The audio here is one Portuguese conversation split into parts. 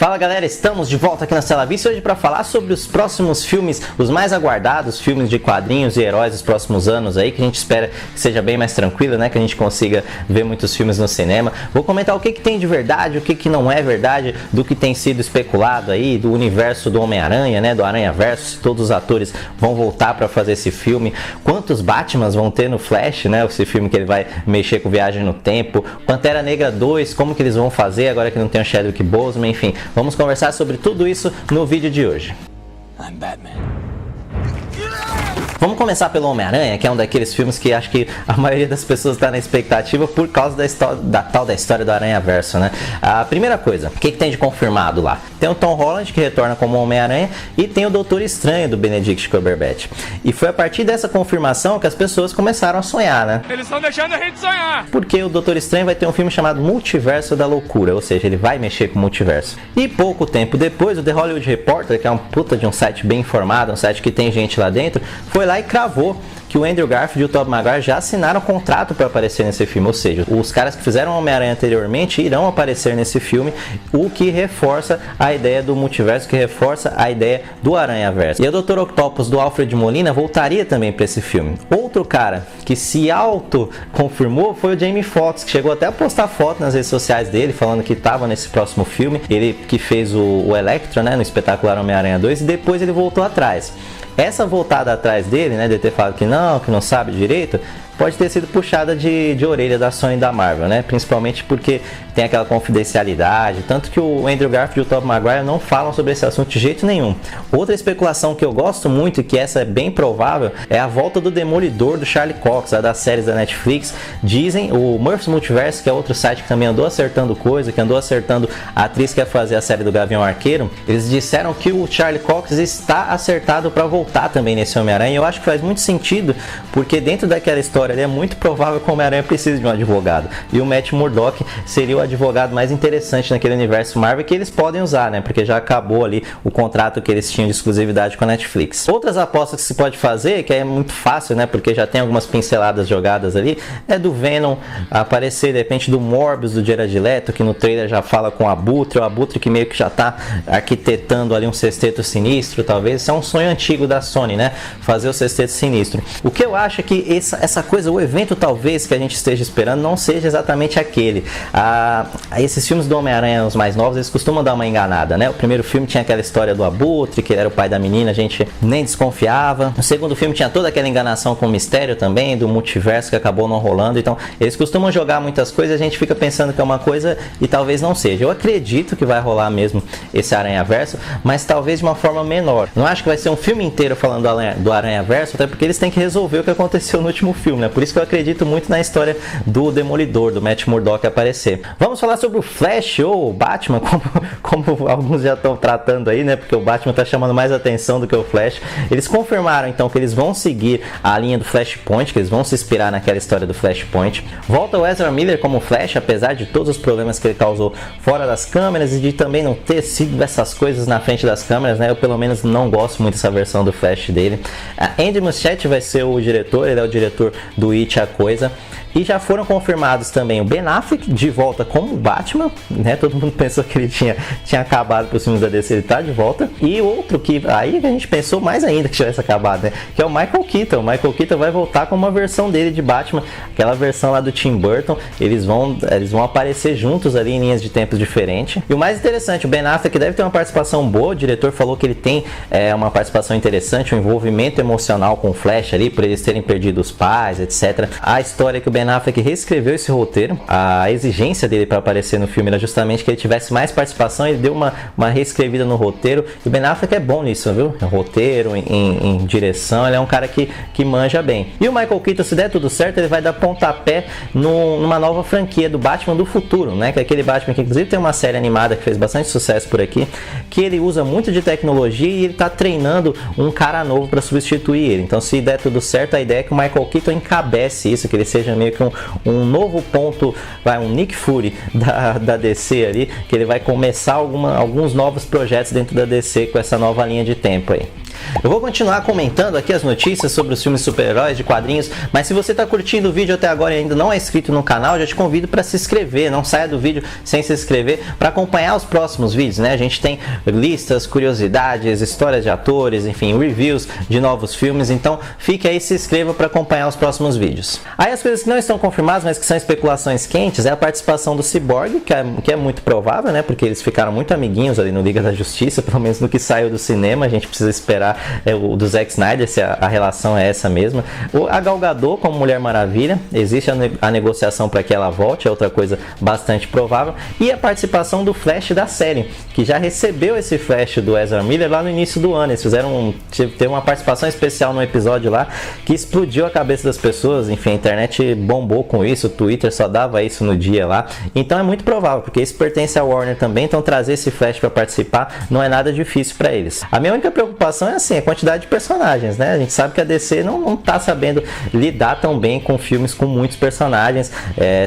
Fala galera, estamos de volta aqui na Tela Vista hoje para falar sobre os próximos filmes, os mais aguardados filmes de quadrinhos e heróis dos próximos anos aí, que a gente espera que seja bem mais tranquilo, né, que a gente consiga ver muitos filmes no cinema. Vou comentar o que tem de verdade, o que não é verdade, do que tem sido especulado aí, do universo do Homem-Aranha, né, do Aranhaverso, se todos os atores vão voltar para fazer esse filme, quantos Batmans vão ter no Flash, né, esse filme que ele vai mexer com viagem no tempo, Pantera Negra 2, como que eles vão fazer agora que não tem o Chadwick Boseman, enfim. Vamos conversar sobre tudo isso no vídeo de hoje. I'm Batman. Vamos começar pelo Homem-Aranha, que é um daqueles filmes que acho que a maioria das pessoas está na expectativa por causa da história do Aranhaverso, né? A primeira coisa, o que tem de confirmado lá? Tem o Tom Holland, que retorna como Homem-Aranha, e tem o Doutor Estranho, do Benedict Cumberbatch. E foi a partir dessa confirmação que as pessoas começaram a sonhar, né? Eles estão deixando a gente sonhar! Porque o Doutor Estranho vai ter um filme chamado Multiverso da Loucura, ou seja, ele vai mexer com o multiverso. E pouco tempo depois, o The Hollywood Reporter, que é um puta de um site bem informado, um site que tem gente lá dentro, foi lá e cravou que o Andrew Garfield e o Tobey Maguire já assinaram contrato para aparecer nesse filme, ou seja, os caras que fizeram o Homem-Aranha anteriormente irão aparecer nesse filme, o que reforça a ideia do multiverso, que reforça a ideia do Aranhaverso. E o Dr. Octopus do Alfred Molina voltaria também para esse filme. Outro cara que se auto-confirmou foi o Jamie Foxx, que chegou até a postar foto nas redes sociais dele, falando que estava nesse próximo filme, ele que fez o Electro, né, no espetacular Homem-Aranha 2, e depois ele voltou atrás. Essa voltada atrás dele, né, de ter falado que não sabe direito, pode ter sido puxada de orelha da Sony e da Marvel, né? Principalmente porque tem aquela confidencialidade, tanto que o Andrew Garfield e o Tobey Maguire não falam sobre esse assunto de jeito nenhum. Outra especulação que eu gosto muito e que essa é bem provável é a volta do Demolidor do Charlie Cox, das séries da Netflix. Dizem, o Murphys Multiverse, que é outro site que também andou acertando coisa, que andou acertando a atriz que ia fazer a série do Gavião Arqueiro, eles disseram que o Charlie Cox está acertado para voltar também nesse Homem-Aranha. Eu acho que faz muito sentido, porque dentro daquela história é muito provável que o Homem-Aranha precise de um advogado, e o Matt Murdock seria o advogado mais interessante naquele universo Marvel que eles podem usar, né, porque já acabou ali o contrato que eles tinham de exclusividade com a Netflix. Outras apostas que se pode fazer, que é muito fácil, né, porque já tem algumas pinceladas jogadas ali, é do Venom aparecer, de repente do Morbius do Jared Leto, que no trailer já fala com o Abutre que meio que já tá arquitetando ali um sexteto sinistro, talvez. Isso é um sonho antigo da Sony, né, fazer o sexteto sinistro. O que eu acho é que essa coisa, o evento talvez que a gente esteja esperando não seja exatamente aquele. Esses filmes do Homem-Aranha, os mais novos, eles costumam dar uma enganada, né? O primeiro filme tinha aquela história do Abutre, que ele era o pai da menina, a gente nem desconfiava. O segundo filme tinha toda aquela enganação com o mistério também, do multiverso, que acabou não rolando. Então, eles costumam jogar muitas coisas e a gente fica pensando que é uma coisa e talvez não seja. Eu acredito que vai rolar mesmo esse Aranhaverso, mas talvez de uma forma menor. Não acho que vai ser um filme inteiro falando do Aranhaverso, até porque eles têm que resolver o que aconteceu no último filme, né? Por isso que eu acredito muito na história do Demolidor, do Matt Murdock aparecer. Vamos falar sobre o Flash ou o Batman, como alguns já estão tratando aí, né? Porque o Batman está chamando mais atenção do que o Flash. Eles confirmaram então que eles vão seguir a linha do Flashpoint, que eles vão se inspirar naquela história do Flashpoint. Volta o Ezra Miller como Flash, apesar de todos os problemas que ele causou fora das câmeras e de também não ter sido essas coisas na frente das câmeras, né? Eu pelo menos não gosto muito dessa versão do Flash dele. Andy Muschietti vai ser o diretor, ele é o diretor do It, a Coisa. E já foram confirmados também o Ben Affleck de volta como Batman, né? Todo mundo pensou que ele tinha acabado para os filmes da DC, ele tá de volta. E outro que aí a gente pensou mais ainda que tivesse acabado, né? Que é o Michael Keaton. O Michael Keaton vai voltar com uma versão dele de Batman, aquela versão lá do Tim Burton. Eles vão aparecer juntos ali em linhas de tempo diferentes. E o mais interessante, o Ben Affleck deve ter uma participação boa. O diretor falou que ele tem uma participação interessante, um envolvimento emocional com o Flash ali, por eles terem perdido os pais, etc. A história que o Ben Affleck reescreveu esse roteiro. A exigência dele para aparecer no filme era justamente que ele tivesse mais participação. Ele deu uma reescrevida no roteiro. E o Ben Affleck é bom nisso, viu? Em roteiro, em direção, ele é um cara que manja bem. E o Michael Keaton, se der tudo certo, ele vai dar pontapé numa nova franquia do Batman do futuro, né? Que é aquele Batman que inclusive tem uma série animada que fez bastante sucesso por aqui, que ele usa muito de tecnologia e ele tá treinando um cara novo para substituir ele. Então, se der tudo certo, a ideia é que o Michael Keaton encabece isso, que ele seja meio que um novo ponto, um Nick Fury da DC ali, que ele vai começar alguns novos projetos dentro da DC com essa nova linha de tempo aí. Eu vou continuar comentando aqui as notícias sobre os filmes super-heróis de quadrinhos, mas se você está curtindo o vídeo até agora e ainda não é inscrito no canal, já te convido para se inscrever, não saia do vídeo sem se inscrever para acompanhar os próximos vídeos, né? A gente tem listas, curiosidades, histórias de atores, enfim, reviews de novos filmes, então fique aí e se inscreva para acompanhar os próximos vídeos. Aí as coisas que não estão confirmadas, mas que são especulações quentes, é a participação do Cyborg, que é muito provável, né? Porque eles ficaram muito amiguinhos ali no Liga da Justiça, pelo menos no que saiu do cinema, a gente precisa esperar o do Zack Snyder, se a relação é essa mesma. A Gal Gadot como Mulher Maravilha, existe a negociação para que ela volte, é outra coisa bastante provável. E a participação do Flash da série, que já recebeu esse Flash do Ezra Miller lá no início do ano. Eles teve uma participação especial no episódio lá, que explodiu a cabeça das pessoas, enfim, a internet bombou com isso, o Twitter só dava isso no dia lá. Então é muito provável, porque isso pertence à Warner também, então trazer esse Flash para participar não é nada difícil para eles. A minha única preocupação é assim, a quantidade de personagens, né? A gente sabe que a DC não tá sabendo lidar tão bem com filmes com muitos personagens.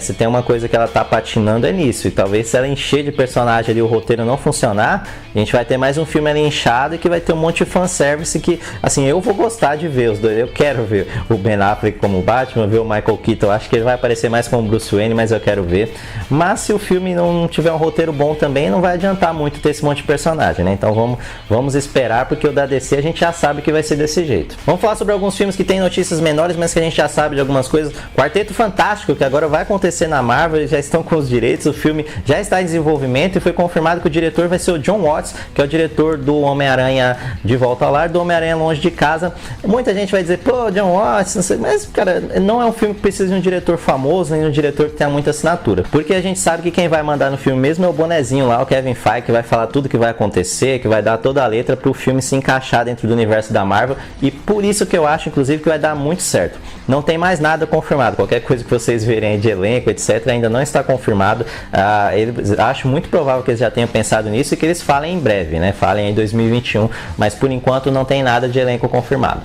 Se tem uma coisa que ela tá patinando é nisso, e talvez se ela encher de personagem ali, o roteiro não funcionar, a gente vai ter mais um filme ali inchado e que vai ter um monte de fanservice que, assim, eu vou gostar de ver os dois. Eu quero ver o Ben Affleck como Batman, ver o Michael Keaton, eu acho que ele vai aparecer mais como Bruce Wayne, mas eu quero ver. Mas se o filme não tiver um roteiro bom também, não vai adiantar muito ter esse monte de personagem, né? Então vamos esperar, porque o da DC a gente já sabe que vai ser desse jeito. Vamos falar sobre alguns filmes que tem notícias menores, mas que a gente já sabe de algumas coisas. Quarteto Fantástico, que agora vai acontecer na Marvel, eles já estão com os direitos, o filme já está em desenvolvimento e foi confirmado que o diretor vai ser o Jon Watts, que é o diretor do Homem-Aranha de Volta ao Lar, do Homem-Aranha Longe de Casa. Muita gente vai dizer, pô, Jon Watts, não sei, mas cara, não é um filme que precisa de um diretor famoso, nem de um diretor que tenha muita assinatura, porque a gente sabe que quem vai mandar no filme mesmo é o bonezinho lá, o Kevin Feige, que vai falar tudo que vai acontecer, que vai dar toda a letra para o filme se encaixar dentro do universo da Marvel, e por isso que eu acho, inclusive, que vai dar muito certo. Não tem mais nada confirmado, qualquer coisa que vocês verem de elenco, etc, ainda não está confirmado. Acho muito provável que eles já tenham pensado nisso e que eles falem em breve, né? Falem em 2021, mas por enquanto não tem nada de elenco confirmado.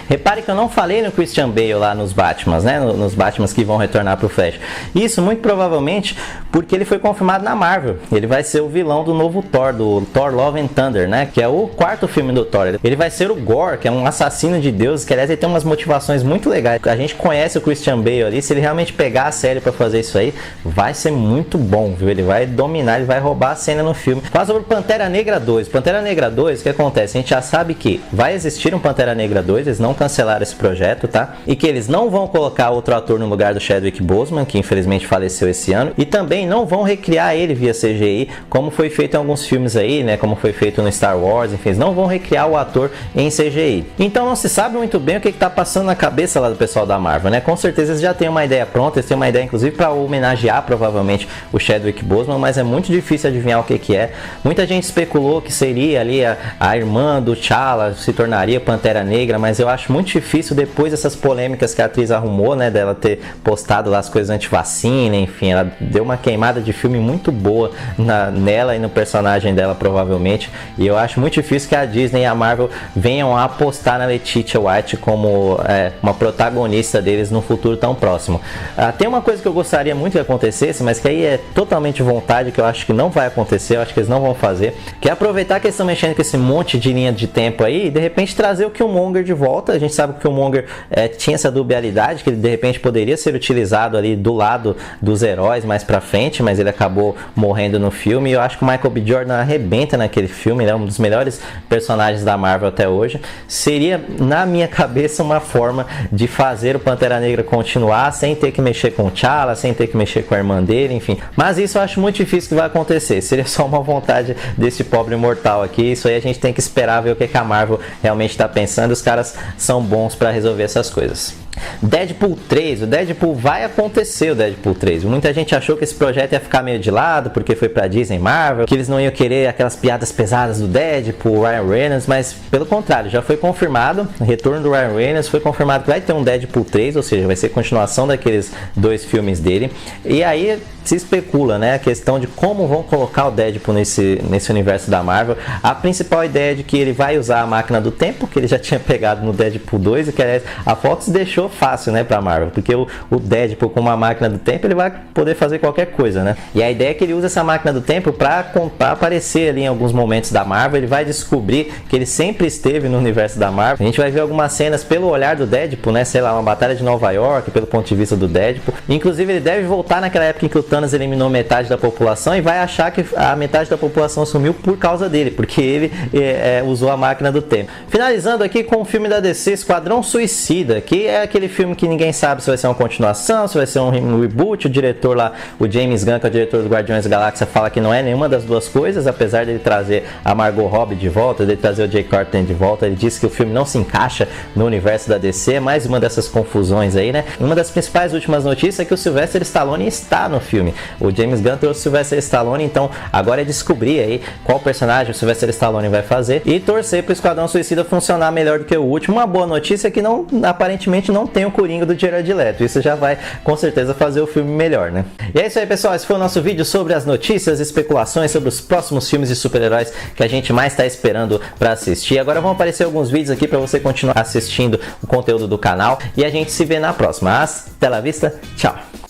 Repare que eu não falei no Christian Bale lá nos Batmans, né? Nos Batmans que vão retornar pro Flash. Isso muito provavelmente porque ele foi confirmado na Marvel. Ele vai ser o vilão do novo Thor, do Thor Love and Thunder, né? Que é o quarto filme do Thor. Ele vai ser o Gore, que é um assassino de deuses, que aliás ele tem umas motivações muito legais. A gente conhece o Christian Bale ali, se ele realmente pegar a série pra fazer isso aí, vai ser muito bom, viu? Ele vai dominar, ele vai roubar a cena no filme. Fala sobre Pantera Negra 2. Pantera Negra 2, o que acontece? A gente já sabe que vai existir um Pantera Negra 2, eles não cancelaram esse projeto, tá? E que eles não vão colocar outro ator no lugar do Chadwick Boseman, que infelizmente faleceu esse ano, e também não vão recriar ele via CGI, como foi feito em alguns filmes aí, né? Como foi feito no Star Wars, enfim, eles não vão recriar o ator em CGI. Então não se sabe muito bem o que tá passando na cabeça lá do pessoal da Marvel, né? Com certeza eles já têm uma ideia pronta, eles têm uma ideia inclusive para homenagear provavelmente o Chadwick Boseman, mas é muito difícil adivinhar o que é. Muita gente especulou que seria ali a irmã do T'Challa, se tornaria Pantera Negra, mas eu acho muito difícil depois dessas polêmicas que a atriz arrumou, né, dela ter postado lá as coisas anti-vacina, enfim, ela deu uma queimada de filme muito boa nela e no personagem dela provavelmente, e eu acho muito difícil que a Disney e a Marvel venham a apostar na Letitia White como uma protagonista deles num futuro tão próximo. Tem uma coisa que eu gostaria muito que acontecesse, mas que aí é totalmente vontade, que eu acho que não vai acontecer, eu acho que eles não vão fazer, que é aproveitar que eles estão mexendo com esse monte de linha de tempo aí e de repente trazer o Killmonger de volta. A gente sabe que o Killmonger tinha essa dualidade, que ele de repente poderia ser utilizado ali do lado dos heróis mais pra frente, mas ele acabou morrendo no filme, e eu acho que o Michael B. Jordan arrebenta naquele filme, ele é um dos melhores personagens da Marvel até hoje. Seria, na minha cabeça, uma forma de fazer o Pantera Negra continuar sem ter que mexer com o T'Challa, sem ter que mexer com a irmã dele, enfim. Mas isso eu acho muito difícil que vai acontecer, seria só uma vontade desse pobre mortal aqui. Isso aí a gente tem que esperar ver o que a Marvel realmente está pensando. Os caras são bons para resolver essas coisas. Deadpool 3, o Deadpool vai acontecer, o Deadpool 3. Muita gente achou que esse projeto ia ficar meio de lado, porque foi pra Disney, Marvel, que eles não iam querer aquelas piadas pesadas do Deadpool, Ryan Reynolds, mas pelo contrário, já foi confirmado, o retorno do Ryan Reynolds, foi confirmado que vai ter um Deadpool 3, ou seja, vai ser continuação daqueles dois filmes dele, e aí se especula, né, a questão de como vão colocar o Deadpool nesse universo da Marvel. A principal ideia é de que ele vai usar a máquina do tempo, que ele já tinha pegado no Deadpool 2, e que a Fox deixou encaixou fácil, né, pra Marvel, porque o Deadpool com uma máquina do tempo, ele vai poder fazer qualquer coisa, né? E a ideia é que ele usa essa máquina do tempo pra aparecer ali em alguns momentos da Marvel. Ele vai descobrir que ele sempre esteve no universo da Marvel. A gente vai ver algumas cenas pelo olhar do Deadpool, né? Sei lá, uma batalha de Nova York, pelo ponto de vista do Deadpool. Inclusive, ele deve voltar naquela época em que o Thanos eliminou metade da população e vai achar que a metade da população sumiu por causa dele, porque ele usou a máquina do tempo. Finalizando aqui com o filme da DC, Esquadrão Suicida, que é aquele filme que ninguém sabe se vai ser uma continuação, se vai ser um reboot. O diretor lá, o James Gunn, que é o diretor do Guardiões da Galáxia, fala que não é nenhuma das duas coisas, apesar dele trazer a Margot Robbie de volta, dele trazer o Jay Carter de volta. Ele disse que o filme não se encaixa no universo da DC, é mais uma dessas confusões aí, né? Uma das principais últimas notícias é que o Sylvester Stallone está no filme. O James Gunn trouxe o Sylvester Stallone, então agora é descobrir aí qual personagem o Sylvester Stallone vai fazer e torcer para o Esquadrão Suicida funcionar melhor do que o último. Uma boa notícia é que aparentemente não tem o Coringa do Jared Leto. Isso já vai com certeza fazer o filme melhor, né? E é isso aí, pessoal. Esse foi o nosso vídeo sobre as notícias e especulações sobre os próximos filmes de super-heróis que a gente mais está esperando para assistir. Agora vão aparecer alguns vídeos aqui para você continuar assistindo o conteúdo do canal e a gente se vê na próxima. Até la vista, tchau!